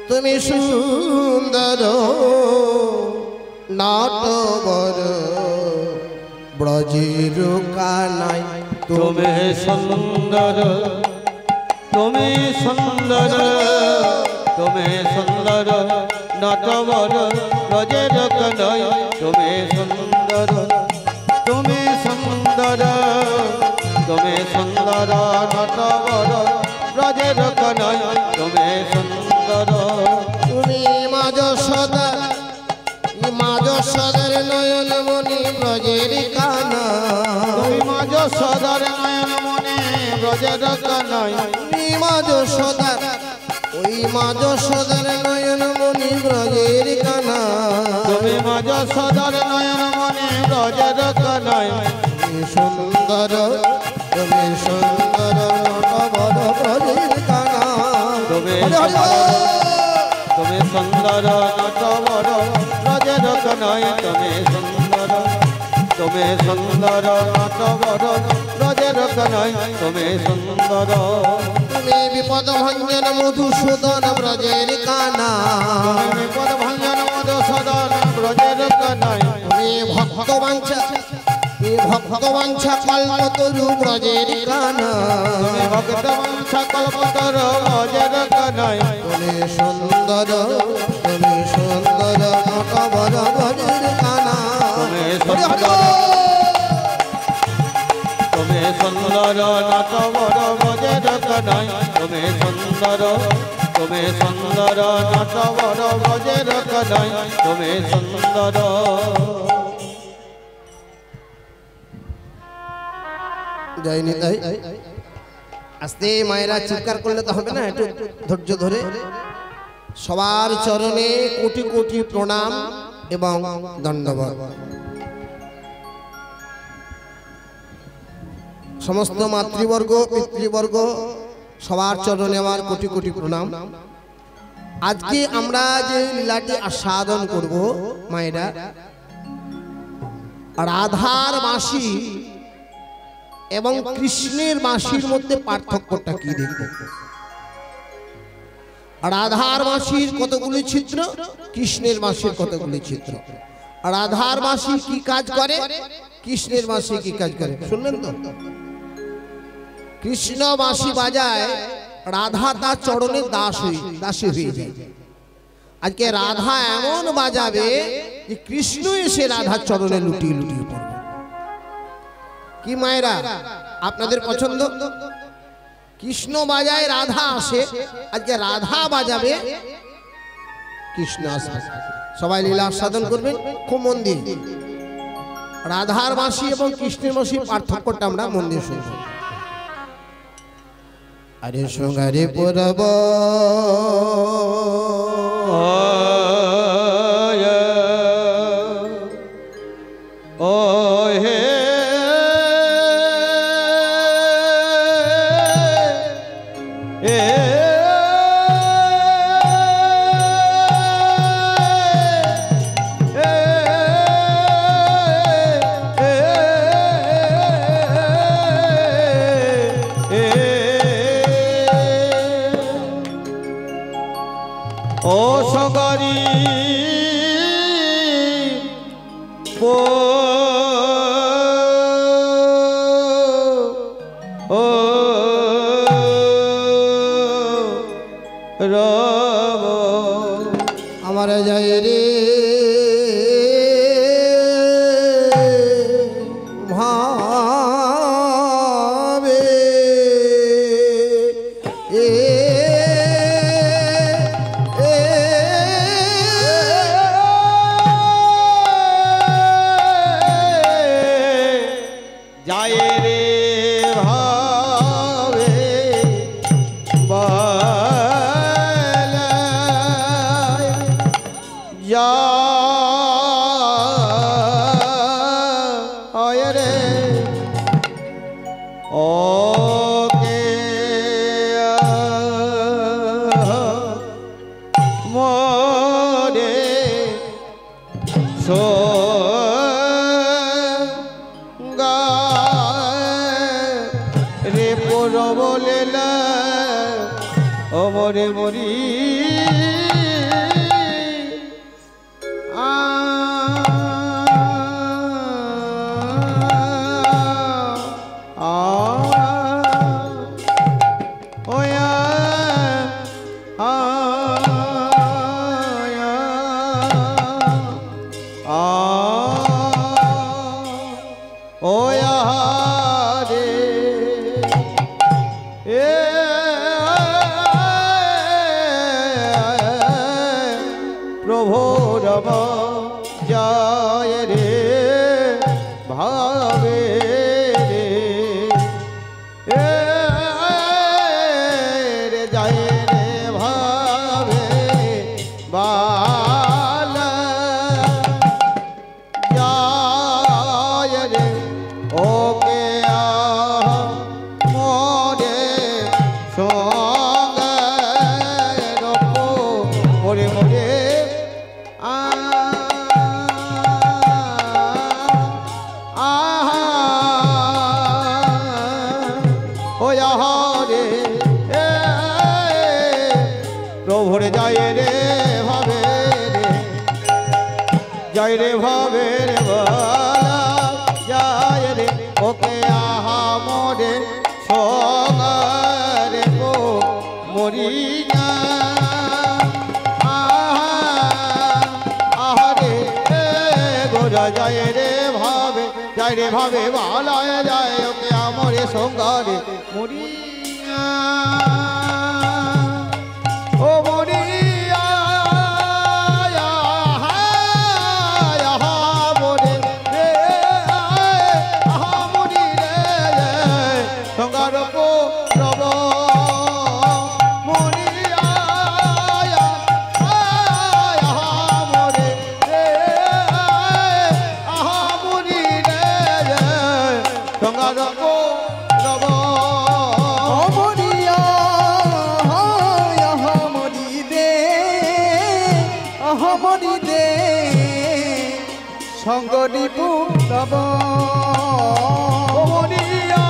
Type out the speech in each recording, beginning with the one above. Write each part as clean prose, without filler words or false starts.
তুমি সুন্দর নাটবর ব্রজের কানাই তুমি সুন্দর তুমি সুন্দর তুমি সুন্দর নাটবর ব্রজের কানাই তুমি সুন্দর তুমি সুন্দর তুমি সুন্দর নাটবর ব্রজের কানাই তুমি সুন্দর তুমি মাঝ সদর নয়ন মনি ব্রজের কানা তুমি মাঝ সদর নয়ন মনি ব্রজের কানাই তুমি মাঝ সদর ওই মাঝ সদর নয়ন মনি ব্রজের কানা তুমি মাঝ সদর নয়ন মনি ব্রজের কানাই তুমি সুন্দর নটবর ব্রজের কানা তুমি সুন্দর নটবর ব্রজের কানাই তুমি সুন্দর নটবর ব্রজের কানাই তুমি সুন্দর তুমি বিপদ ভঞ্জন মধুসূদন ব্রজের কানা তুমি বিপদ ভঞ্জন মধুসূদন ব্রজের কানাই তুমি ভক্তবাঞ্ছা কল্পতরু ব্রজের কানা তুমি ভক্তবাঞ্ছা কল্পতরু ব্রজের কানাই তুমি সুন্দর নটবর ব্রজের কানা তুমি সুন্দর নটবর ব্রজের কানাই তুমি সুন্দর নটবর ব্রজের কানাই তুমি সুন্দর যাইনি তাই আস্তে মায়েরা চিৎকার করলে তো হবে না, একটু ধৈর্য ধরে সবার চরণে কোটি কোটি প্রণাম এবং দণ্ডবত। সমস্ত মাতৃবর্গ পিতৃবর্গ সবার চরণে আমার কোটি কোটি প্রণাম। আজকে আমরা যে লীলাটি আস্বাদন করব মায়েরা, রাধার মাসি এবং কৃষ্ণের মাসির মধ্যে পার্থক্যটা কি দেখব। রাধার মাসির কতগুলি চিত্র, কৃষ্ণের মাসির কতগুলি চিত্র। রাধার মাসি কি কাজ করে, কৃষ্ণের মাসি কি কাজ করে শুনলেন তো। কৃষ্ণ বাঁশি বাজায়, রাধা তার চরণে দাসী হয়ে যায়। আজকে রাধা এমন বাজাবে যে কৃষ্ণ এসে রাধার চরণে লুটিয়ে লুটিয়ে পড়বে। কি মায়েরা আপনাদের পছন্দ? কৃষ্ণ বাজায়, রাধা আসে, আজকে রাধা বাজাবে, কৃষ্ণ আসবে। সবাই লীলা আস্বাদন করবেন খুব মন দিয়ে। রাধার বাঁশি এবং কৃষ্ণের বাঁশির পার্থক্যটা আমরা মন দিয়ে শুনব। আরে সঙ্গারে পরব ও হে ও সগরি ও রব আমার জয় রে ভাবে যায় রে ভাবে বালায় যায় মরি প্রভুর যায় রে ভাবে রে বলা যায় রে ওকে আহা মোরে সঙ্গে গো মরি না আহারে গোরা যায় রে ভাবে বলা যায় ওকে আমরে সঙ্গে মরি না ও মরিয়া মরে রে মরি রে সঙ্গার রব মরিয়া মরে রে মরি রে সঙ্গার রব সঙ্গদীপু তব মরিয়া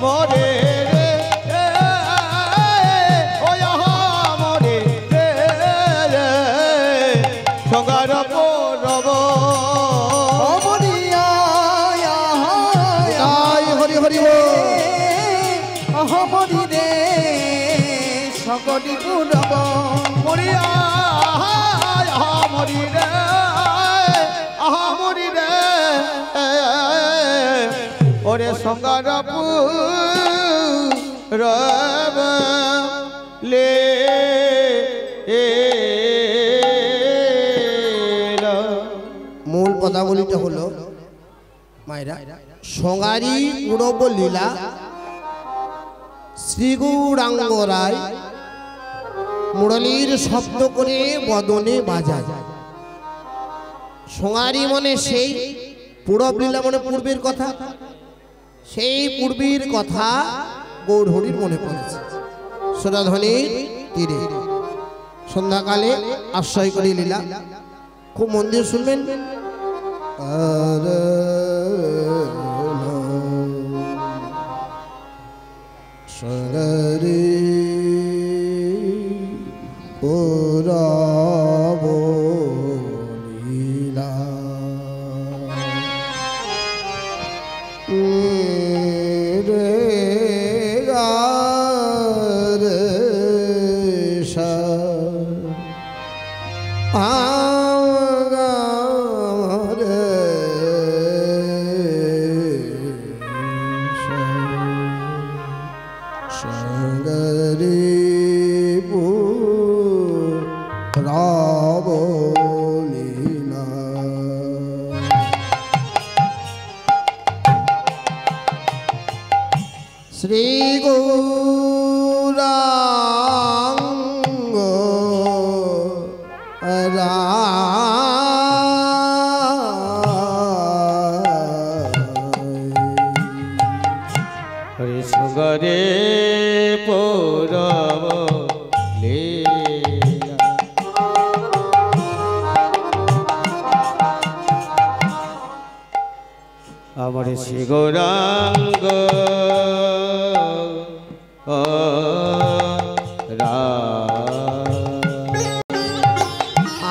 মরে রে ও মরে রে সঙ্গার রব মরিয়া হরি হরি মরি রে সঙ্গদীপু তব মরিয়া মরি রে মরি রে ওরে সঙ্গার রব লে মূল পদাবলীটা হলো মায়েরা সঙ্গারি উড়ব লীলা শ্রী গৌরাঙ্গ রায় মুরলীর শব্দ করে বদনে বাজায়। সোঙারি মনে সেই পূরব লীলা মনে পূর্বের কথা, সেই পূর্বের কথা গৌরহরির মনে পড়েছে। সোনাধনির তীরে সন্ধ্যাকালে আশ্রয় করে লীলা, খুব মন দিয়ে শুনবেন। সোনারি পূরব লীলা রে রে সা শ্রী গৌরাঙ্গ হরি সঙ্গরে পূরব লীলা আমার শ্রী গৌরাঙ্গ ও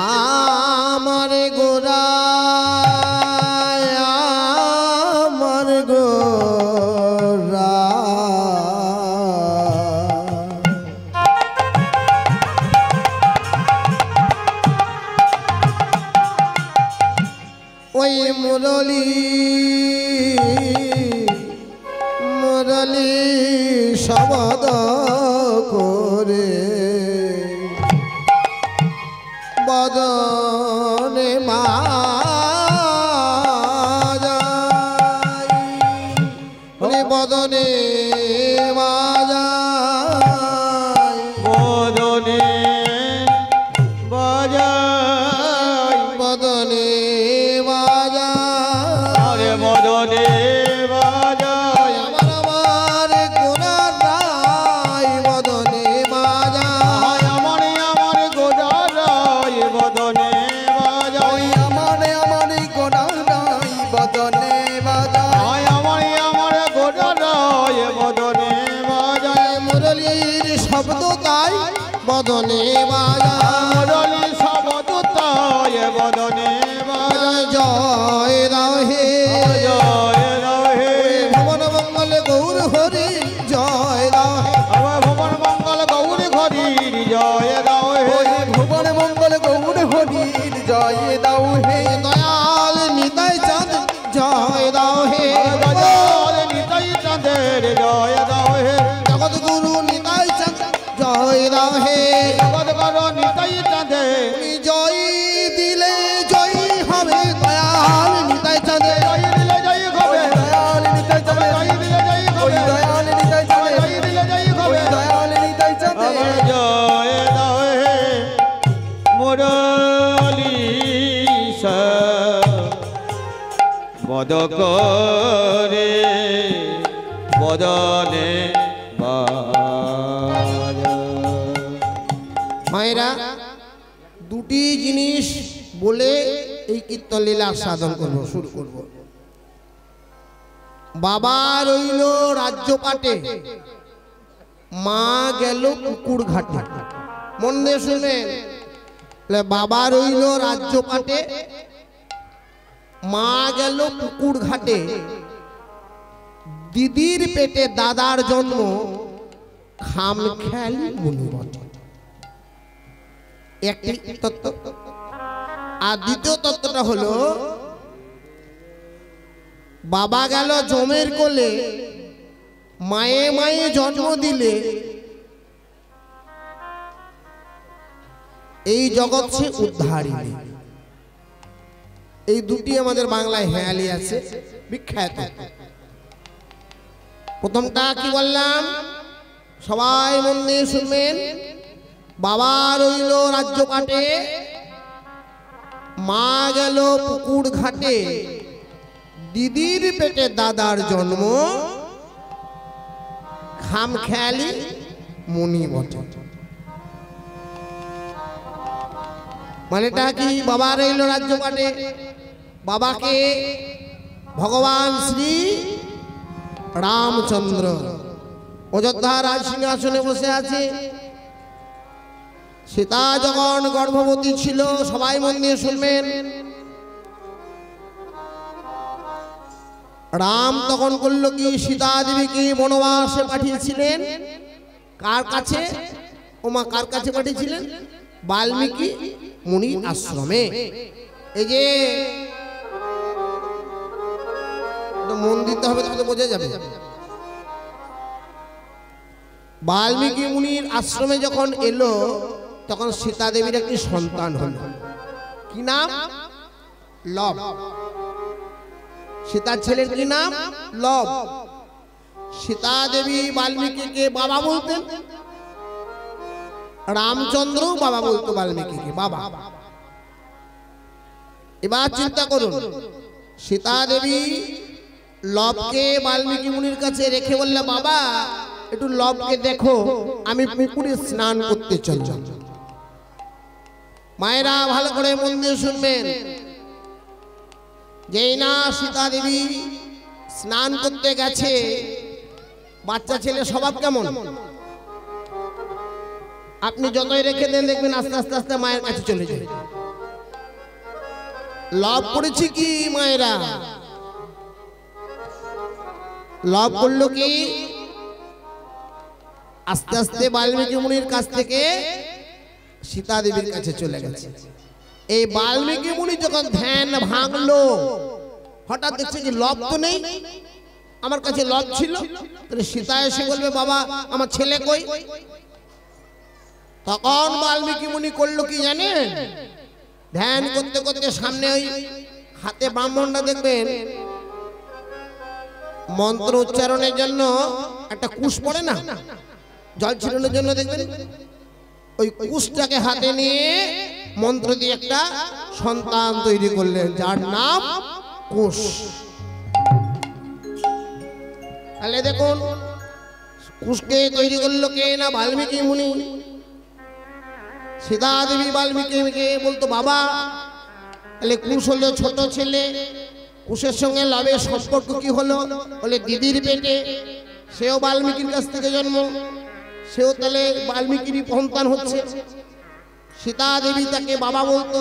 আমার গোরা আমার গোরা ওই মুরলী মুরলী শব্দ করে বদনে মাজাই বদনে মাজাই বদনে বাজাই বদনে মাজাই মদনে বাজাই আমার আমার গোনার রায় বদনে মাজাই আমার গোড়ারাই বদনে বাজাই আমার গোনার রায় বদনে মাজাই আমার গোড়ারাই বদনে বাজাই মুরলীর শব্দ তাই বদনে বাজায় মুরলী শব্দ তাই বদনে বাজাই জয় রাহে জয় রহে ভুবন মঙ্গল গৌর হরি জয় রাহে আমার ভুবন মঙ্গল গৌরী হরির জয় রহে ভুবন মঙ্গল গৌর হরি জয় দাও হে দয়াল নিতাই চাঁদ জয় দাও হে গজাল নিতাই চাঁদের জয় রহে জগৎ গুরু নিতাই চাঁদ জয় দাও হে জগৎ কর নিতাই চাঁদে তুমি জয় দিলে জয় হবে দয়াল নিতাই চাঁদে জয় দিলে জয় হবে দয়াল নিতাই চাঁদে জয় দিলে জয় হবে দয়াল নিতাই চাঁদে জয় দিলে জয় হবে দয়াল নিতাই চাঁদে আমার জয় রহে মুরলী বদ করে বদনে মায়েরা দুটি জিনিস বলে এই কীর্তন লীলা সাধন করব শুরু করব বাবা রইল রাজ্য পাটে মা গেল পুকুর ঘাটে মন দিয়ে শুনেন বাবা রইল রাজ্য পাটে মা গেল পুকুর ঘাটে দিদির পেটে দাদার জন্ম খামখেয়ালি মুনি বটে একটি তত্ত্ব আর দ্বিতীয় তত্ত্বটা হলো বাবা গেল জমের কোলে মায়ে মায়ে জন্ম দিলে এই জগৎ সে উদ্ধারিলে এই দুটি আমাদের বাংলায় হেয়ালি আছে বিখ্যাত প্রথমটা কি বললাম সবাই মন দিয়ে শুনবেন বাবা রইল রাজ্য পাটে মা গেল পুকুর ঘাটে দিদির পেটে দাদার জন্ম খামখেয়ালি মুনি বটে মানেটা কি বাবা রইল রাজ্য পাটে বাবাকে ভগবান শ্রী রামচন্দ্র অযোধ্যা রাজ সিংহাসনে বসে আছে সীতা যখন গর্ভবতী ছিল সবাই মন দিয়ে শুনবেন রাম তখন করল কি সীতা দেবীকে বনবাসে পাঠিয়েছিলেন কার কাছে ওমা কার কাছে পাঠিয়েছিলেন বাল্মীকি মুনির আশ্রমে এই যে মন দিতে হবে তাহলে বোঝা যাবে বাল্মীকি মুনির আশ্রমে যখন এলো তখন সীতা দেবীর একটি সন্তান হল কি নাম লব সীতার ছেলের কি নাম লব সীতা দেবী বাল্মীকিকে বাবা বলতেন রামচন্দ্র বাবা বলতো বাল্মীকিকে বাবা এবার চিন্তা করুন সীতা দেবী লবকে বাল্মীকি মুনির কাছে রেখে বললে বাবা একটু লবকে দেখো আমি পুকুরে স্নান করতে চলছি মায়েরা ভালো করে মন দিয়ে শুনবেন যেই না সীতা দেবী স্নান করতে গেছে বাচ্চা ছেলে স্বভাব কেমন? আপনি যতই রেখে দেন দেখবেন আস্তে আস্তে আস্তে মায়ের কাছে চলে যায়। লাভ করেছি কি মায়েরা? লাভ করলো কি? আস্তে আস্তে বাল্মীকি মুনির কাছ থেকে সীতা দেবীর কাছে চলে গেছে। এই বাল্মীকি মুনি যখন ধ্যান ভাঙলো, হঠাৎ দেখছে কি লব তো নেই, আমার কাছে লব ছিল। তাহলে সীতা এসে বলবে বাবা আমার ছেলে কই? তখন বাল্মীকি মুনি করলো কি জানেন? ধ্যান করতে করতে সামনে ওই হাতে ব্রাহ্মণরা দেখবেন মন্ত্র উচ্চারণের জন্য একটা কুশ পড়ে না, জল ছিটানোর জন্য দেখবেন, ওই কুশটাকে হাতে নিয়ে মন্ত্র দিয়ে একটা সন্তান তৈরি করলেন যার নাম কুশ। তাহলে দেখুন কুশকে তৈরি করলো কে না? বাল্মীকি মুনি। সীতা দেবী বাল্মীকিকে বলতো বাবা। তাহলে কুশ হলো ছোট ছেলে, কুশের সঙ্গে লবের সম্পর্ক কি হলো? বলে দিদির পেটে, সেও বাল্মীকির কাছ থেকে জন্ম, সেও তাহলে বাল্মীকিরই সন্তান হচ্ছে। সীতা দেবী তাকে বাবা বলতো,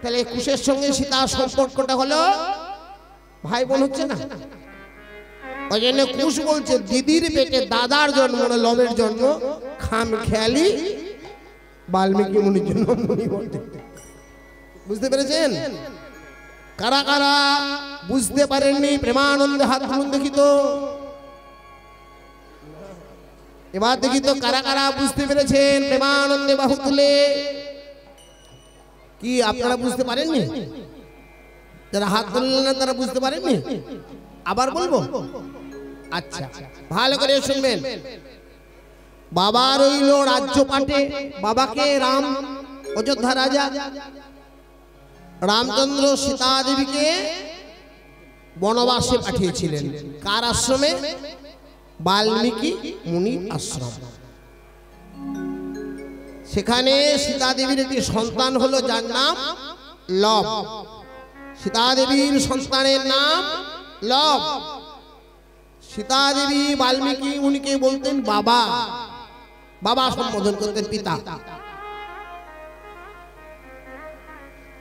তাহলে কুশের সঙ্গে সীতার সম্পর্কটা হলো ভাই বোন হচ্ছে না? ওই জন্য কুশ বলছে দিদির পেটে দাদার জন্ম না লবের জন্ম, খাম খেয়ালি বাল্মীকি মুনির জন্য মুনি বলতে। বুঝতে পেরেছেন? কারা কারা বুঝতে পারেননি প্রেমানন্দে হাত তুলুন দেখি তো। এবার দেখি তো কারা কারা বুঝতে পেরেছেন প্রেমানন্দে বাহু তুলে। কি আপনারা বুঝতে পারেননি? যারা হাত তুললেন না তারা বুঝতে পারেননি? আবার বলবো? আচ্ছা ভালো করে শুনবেন। বাবা রইল রাজ্য পাটে, বাবাকে রাম অযোধ্যা রাজা রামচন্দ্র সীতা দেবীকে বনবাসে পাঠিয়েছিলেন। কার আশ্রমে? বাল্মীকি মুনির আশ্রম। সেখানে সীতা দেবীর একটি সন্তান হলো যার নাম লব। সীতা দেবীর সন্তানের নাম লব। সীতা দেবী বাল্মীকি মুনিকে বলতেন বাবা, বাবা সম্বোধন করতেন পিতা।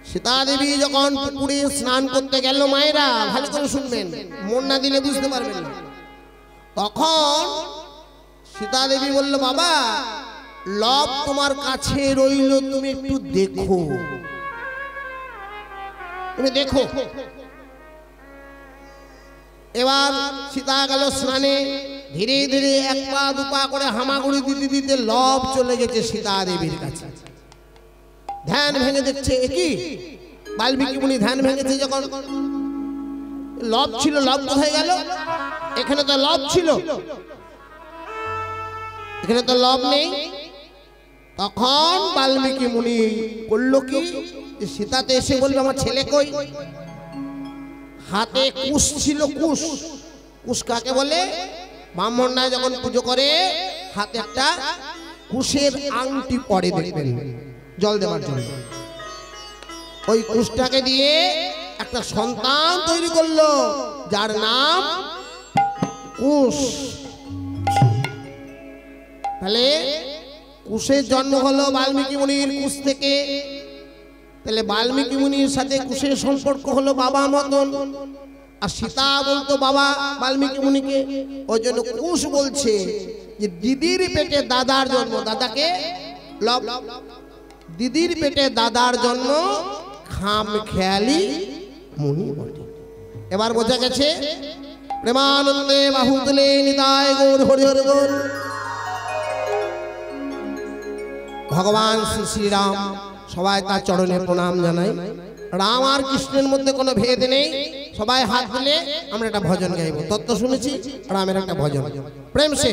সীতা দেবী যখন পুকুরে স্নান করতে গেল, মায়েরা ভালো করে শুনবেন, মন না দিলে বুঝতে পারবেন না। তখন সীতা দেবী বলল বাবা লব তোমার কাছে রইল, তুমি একটু দেখো, তুমি দেখো। এবার সীতা গেল স্নানে, ধীরে ধীরে এক পা দু পা করে হামাগুড়ি দিতে দিতে লব চলে গেছে সীতা দেবীর কাছে। ধ্যান ভেঙে দেখছে কি বাল্মীকি মুনি ধ্যান ভেঙেছে যখন লব ছিল, লব কোথায় গেল? এখানে তো লব ছিল, এখানে তো লব নেই। তখন বাল্মীকি মুনি করলো কি, সীতাতে এসে বলবে আমার ছেলে কই? হাতে কুশ ছিল, কুশ। কুশ কাকে বলে? ব্রাহ্মণরা যখন পুজো করে হাতে একটা কুশের আংটি পরে দেখবেন জল দেওয়ার জন্য। ওই কুশটাকে দিয়ে একটা সন্তান তৈরি করলো যার নাম কুশ। তাহলে কুশের জন্ম হলো বাল্মীকি মুনির কুশ থেকে। তাহলে বাল্মীকি মুনির সাথে কুশের সম্পর্ক হলো বাবা মতন। আর সীতা বলতো বাবা বাল্মীকি মুনিকে, ওই জন্য কুশ বলছে যে দিদির পেটে দাদার জন্ম, দাদাকে লব, দিদির পেটে দাদার জন্ম খাম খেয়ালি মুনি বটে। এবার বোঝা গেছে? প্রেমানন্দে বাহু তুলে নিতাই গৌর হরি হরি বল। ভগবান শ্রী শ্রীরাম, সবাই তার চরণে প্রণাম জানাই। রাম আর কৃষ্ণের মধ্যে কোনো ভেদ নেই। সবাই হাত তুলে আমরা একটা ভজন গাইব। তত্ত্ব শুনেছি, রামের একটা ভজন, প্রেম সে।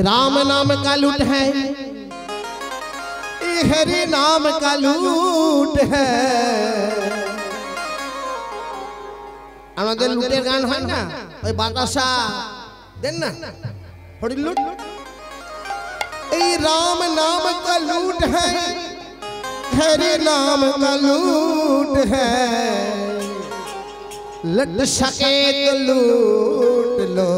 राम नाम का लूट है, हरि नाम का लूट है। আমাদের লুটের গান হয় না, ওই বাতাসা দেন না, হরি লুট। এই রাম নাম का लूट है, हरि नाम का लूट है। लट सके तो लूट लो,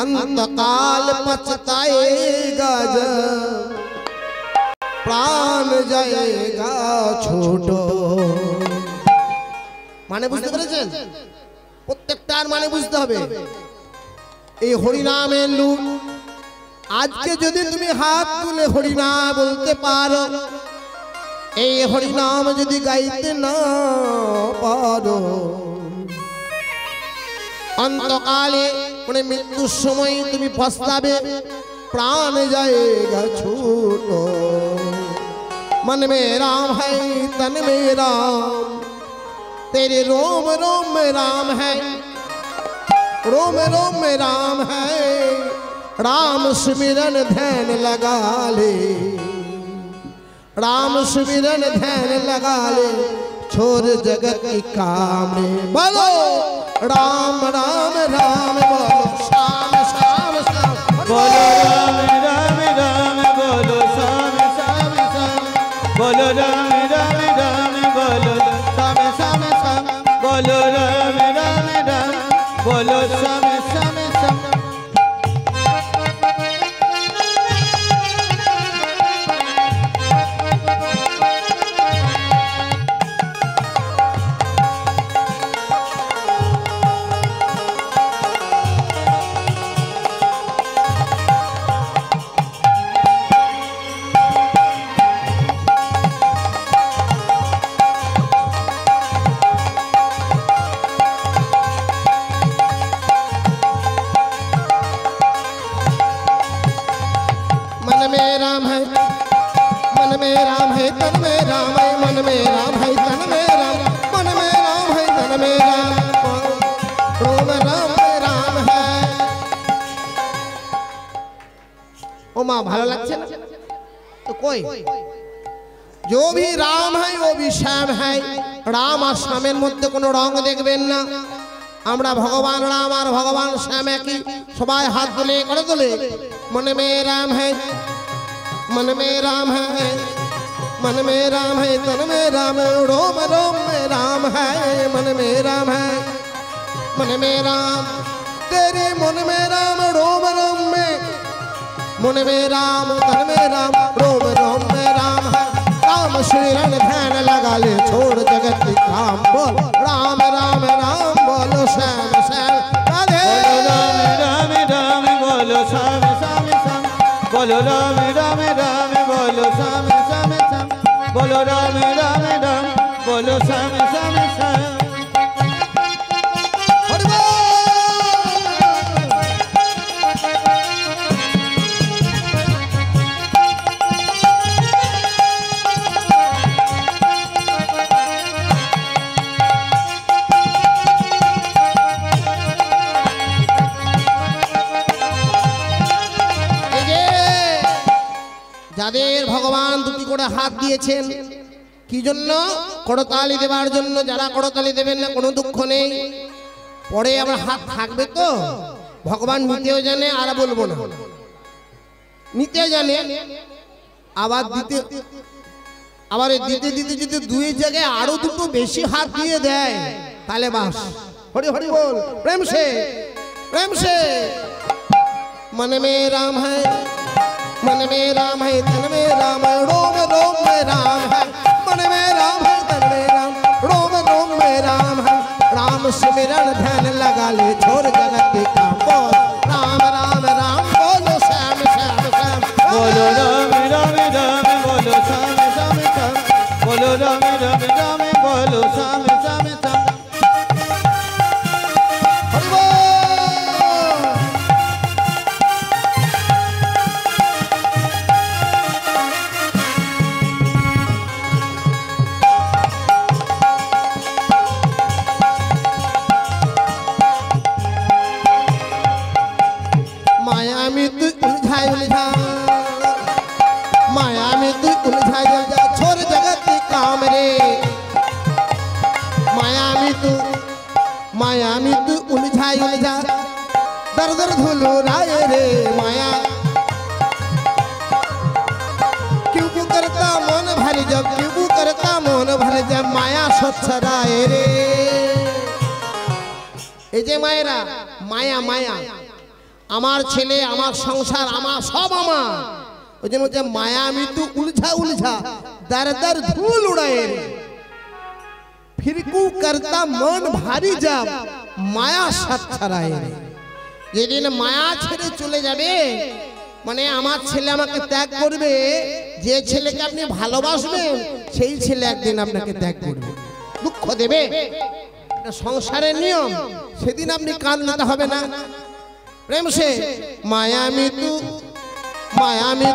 अंतकाल पछताएगा जब प्राण जाएगा छोटो। মানে বুঝতে পেরেছেন? প্রত্যেকটার মানে বুঝতে হবে। এই হরিনামের লুট, আজকে যদি তুমি হাত তুলে হরিনাম বলতে পারো, এই হরিনাম যদি গাইতে না পারো, অন্তকালে মানে মৃত্যুর সময় তুমি পস্তাবে, प्राण जाएगा छूटो। मन में राम है तन में राम, तेरे रोम रोम में राम है, रोम रोम में राम है। राम सिमरन ध्यान लगा ले, राम सिमरन ध्यान लगा ले, छोड़ जगत की काम रे। बोलो राम राम राम, बोलो श्याम श्याम श्याम, बोलो राम राम राम, बोलो श्याम श्याम श्याम, बोलो राम राम राम, बोलो श्याम श्याम श्याम, बोलो राम राम राम, बोलो श्याम श्याम श्याम। ভালো লাগছে না তো? কই जो भी राम है वो भी श्याम है। राम और श्यामेर মধ্যে কোনো রং দেখবেন না। আমরা ভগবান রাম আর ভগবান শ্যাম একই। সবাই হাত তুলে করে তোলে, मन में राम है, मन में राम है, मन में राम है, तन में राम, रोम रोम में राम है, मन में राम है, मन में राम, तेरे मन में राम, रोम रोम में, मन में राम, तन में राम, रोम रोम में राम है। राम सिमरन ध्यान लगा ले, छोड़ जगत की काम, बोल राम राम राम, बोलो श्याम श्याम राधे। राम राम राम, बोलो श्याम श्याम श्याम, बोलो राम राम राम, बोलो श्याम श्याम श्याम, बोलो राम राम राम, बोलो श्याम श्याम श्याम। যাদের ভগবান দুটি করে হাত দিয়েছেন কি জন্য? করতালি দেবার জন্য। যারা করতালি দেবেন না কোনো দুঃখ নেই, পরে আবার হাত থাকবে তো। ভগবান নিতেও জানে, আর বলবো না, নিতে জানে, আবার দিতে, আবার দিতে দিতে যদি দুই জায়গায় আরো দুটো বেশি হাত দিয়ে দেয় তাহলে বাস। হরি হরি বল, প্রেম সে, প্রেম সে। मन में राम है, मन में राम है, तन में राम, रोम रोम में राम है, मन में राम है, तन में राम, रोम रोम में राम है। राम सिमरन ध्यान लगा ले, छोड़ जगत के काम, बोल राम राम राम, बोलो श्याम श्याम श्याम, बोलो राम राम राम, बोलो श्याम श्याम श्याम, बोलो राम राम राम, बोलो श्याम श्याम श्याम। हरि बोल। माया में तू उलझा उलझा, माया में तू उलझा उलझा, छोड़ जगत के काम रे। माया में तू उलझा उलझा, दर दर धुलो राय रे। माया क्यों करता मन भारी, जब क्यों करता मन भर जा माया सच्छराए रे এই যে মায়েরা মায়া মায়া আমার ছেলে আমার সংসার আমার সব আমার ওই জন্য যে মায়া মৃত্যু উলঝা উলঝা दर दर धूल उड़ाए रे फिर को करता मन भारी जब माया सच्छराए रे যেদিন মায়া ছেড়ে চলে যাবে মানে আমার ছেলে আমাকে ত্যাগ করবে যে ছেলেকে আপনি ভালোবাসবেন সেই ছেলে একদিন আপনাকে ত্যাগ করবে দুঃখ দেবে এটা সংসারের নিয়ম সেদিন আপনি কাঁদতে হবে না प्रेम से माया में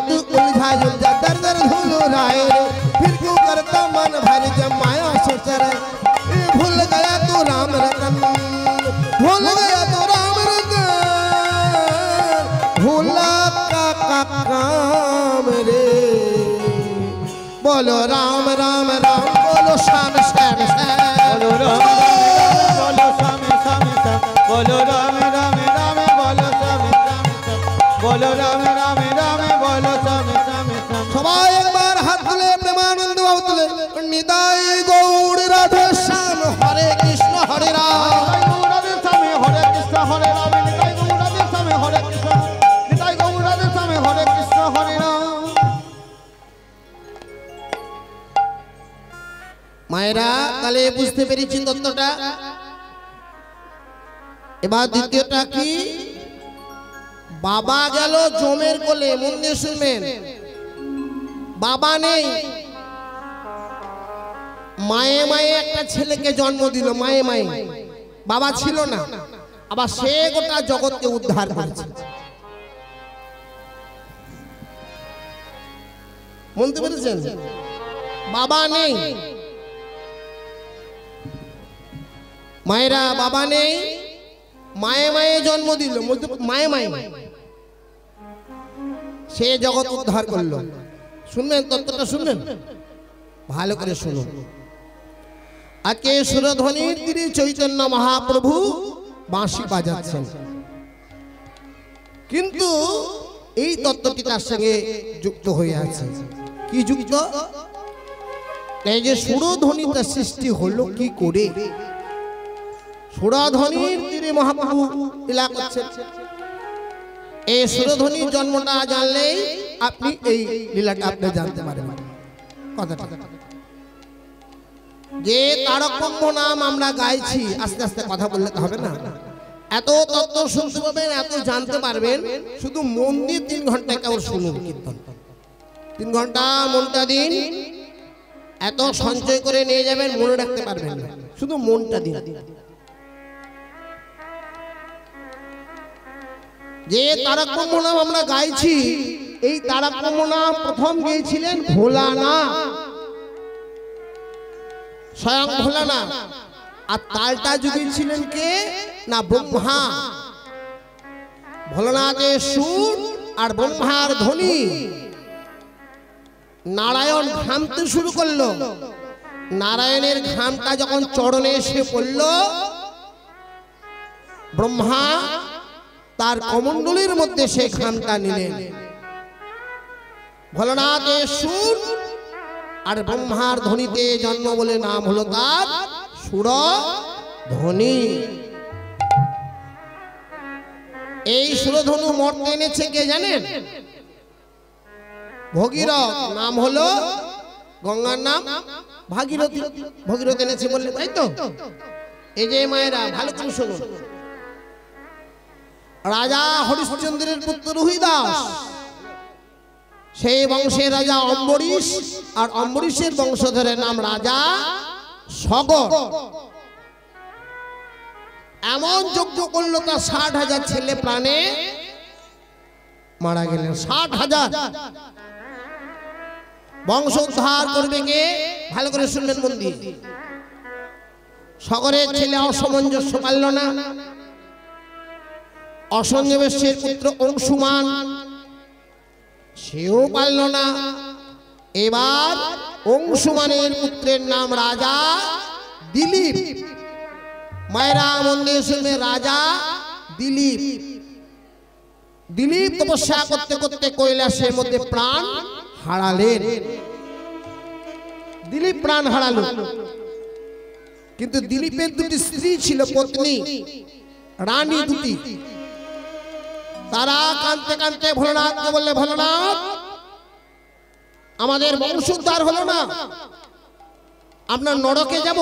तू उलझा उलझा दर दर धूल उड़ाए फिर क्यों करता मन भारी जब माया सच्छराए भूल गया तू राम रतन भूल गया तू राम रतन भूला का काम रे बोलो राम राम राम बोलो श्याम श्याम श्याम बोलो राम बोलो श्याम श्याम श्याम बोलो राम राम राम बोलो श्याम श्याम श्याम बोलो राम राम राम बोलो श्याम श्याम श्याम सबाई एक बार हाथ तुले प्रेमानंद बाबू तुले निदाई गौड़ राधे श्याम हरे कृष्ण हरे राम राधे श्याम हरे कृष्ण हरे राम निताई गौड़ राधे श्याम हरे कृष्ण निताई गौड़ राधे श्याम हरे कृष्ण हरे राम মায়েরা তাহলে বুঝতে পেরেছি তত্ত্বটা এবার দ্বিতীয়টা কি বাবা গেল জমের কোলে মন দিয়ে শুনবেন বাবা নেই মায়ে মায়ে একটা ছেলেকে জন্ম দিল মায়ে মায়ে বাবা ছিল না আবার সে গোটা জগৎকে উদ্ধার করেছে বলতে পেরেছেন বাবা নেই মায়েরা বাবা নেই মায়ে মায়ে জন্ম দিল মায়ে মায়ে সে জগৎ উদ্ধার করলো শুনবেন তত্ত্বটা শুনবেন ভালো করে শুনুন আজকে সুরধ্বনির তীরে চৈতন্য মহাপ্রভু বাঁশি বাজাচ্ছেন কিন্তু এই তত্ত্বটি তার সঙ্গে যুক্ত হয়ে আছে কি যুক্ত এই যে সুরধ্বনিটা সৃষ্টি হলো কি করে সুরধ্বনির তীরে মহাপ্রভু লীলা করছেন এই সুরধ্বনির জন্মটা জানলেই আপনি এই লীলাটা আপনি জানতে পারবেন কথাটা যে তারক ব্রহ্ম নাম আমরা গাইছি আস্তে আস্তে কথা বললে তো হবে না এত তত্ত্ব শুনতে পাবেন এত জানতে পারবেন শুধু মন দিয়ে 3 ঘন্টা কেবল শুনুন কীর্তন 3 ঘন্টা মনটা দিন এত সঞ্চয় করে নিয়ে যাবেন মনে রাখতে পারবেন না শুধু মনটা দিন যে তারক ব্রহ্ম নাম আমরা গাইছি এই তারক ব্রহ্ম নাম প্রথম গেয়েছিলেন ভোলানাথ স্বয়ং ভোলানাথ আর তালটা জুগিয়েছিলেন কে না ব্রহ্মা ভোলানাথের সুর আর ব্রহ্মার ধ্বনি নারায়ণ ঘামতে শুরু করলো নারায়ণের ঘামটা যখন চরণে এসে পড়ল ব্রহ্মা তার কমণ্ডলীর মধ্যে সেই ঘামটা নিলেন ভোলানাথের সুর আর ব্রহ্মার ধ্বনিতে জন্ম বলে নাম হলো তার সুরধ্বনি এই সুরধনু মর্তে এনেছে কে জানেন ভগীরথ নাম হলো গঙ্গার নাম ভাগীরথী ভগীরথ এনেছে বললে তাই তো এই যে মায়েরা ভালো করে শুনুন রাজা হরিশ্চন্দ্রের পুত্র রুহিদাস সেই বংশের রাজা অম্বরীশ আর অম্বরীশের বংশধরের নাম রাজা সগর এমন যজ্ঞ করলো তার 60,000 ছেলে প্রাণে মারা গেলেন 60,000 বংশ উদ্ধার করবে কে ভালো করে শুনবেন মন দিয়ে সগরের ছেলে অসামঞ্জস্য পারল না অসঞ্জবেশের পুত্র অংশুমান সেও পারল না এবার অংশুমানের পুত্রের নাম রাজা দিলীপ মায়েরা মন্দির শুনবে রাজা দিলীপ দিলীপ তপস্যা করতে করতে কৈলাসের মধ্যে প্রাণ হারালেন দিলীপ প্রাণ হারালো, কিন্তু দিলীপের দুটি স্ত্রী ছিল, পত্নী রানী দুটি। তারা কাঁদতে কাঁদতে ভোলানাথকে বললে, ভোলানাথ আমাদের বংশোদ্ধার হলো না, আপনার নরকে যাব।